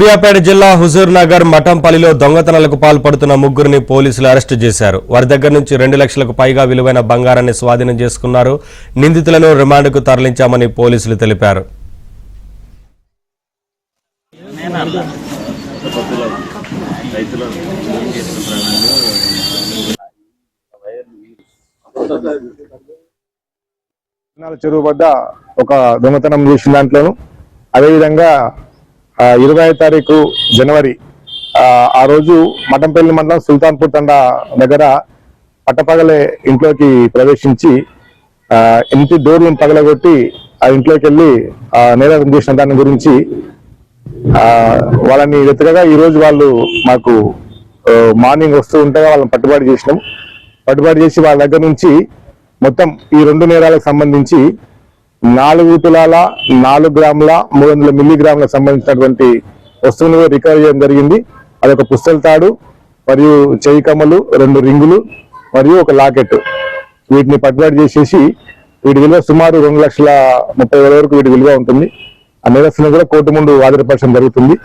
సూర్యాపేట జిల్లా హుజూర్ నగర్ మఠంపల్లిలో దొంగతనాలకు పాల్పడుతున్న ముగ్గురిని పోలీసులు అరెస్టు చేశారు. వారి దగ్గర నుంచి 2 లక్షలకు పైగా విలువైన బంగారాన్ని స్వాధీనం చేసుకున్నారు. నిందితులను రిమాండ్కు తరలించామని పోలీసులు తెలిపారు. చెరువు వద్ద ఒక దొంగతనం చేసిన దాంట్లోను అదేవిధంగా 20వ తారీఖు జనవరి ఆ రోజు మఠంపల్లి మండలం సుల్తాన్పూర్ తండా దగ్గర పట్టపగలే ఇంట్లోకి ప్రవేశించి ఇంటి డోర్లను పగలగొట్టి ఆ ఇంట్లోకి వెళ్ళి నేరం చేసిన దాని గురించి వాళ్ళని వెతకగా ఈ రోజు వాళ్ళు మాకు మార్నింగ్ వస్తూ ఉంటే వాళ్ళని పట్టుబడి చేసినాం. పట్టుబడి చేసి వాళ్ళ దగ్గర నుంచి మొత్తం ఈ 2 నేరాలకు సంబంధించి 4 తులాల 4 గ్రాముల 300 మిల్లీగ్రాములకు సంబంధించినటువంటి వస్తువును రికవర్ చేయడం జరిగింది. అదొక పుస్తల తాడు మరియు చెయ్యి కమ్మలు 2 రింగులు మరియు ఒక లాకెట్. వీటిని పట్టుబడి చేసేసి వీటి విలువ సుమారు 2,30,000 వరకు వీటి విలువ ఉంటుంది. ఆ నేరస్తులను కూడా కోర్టు ముందు హాజరుపరచడం జరుగుతుంది.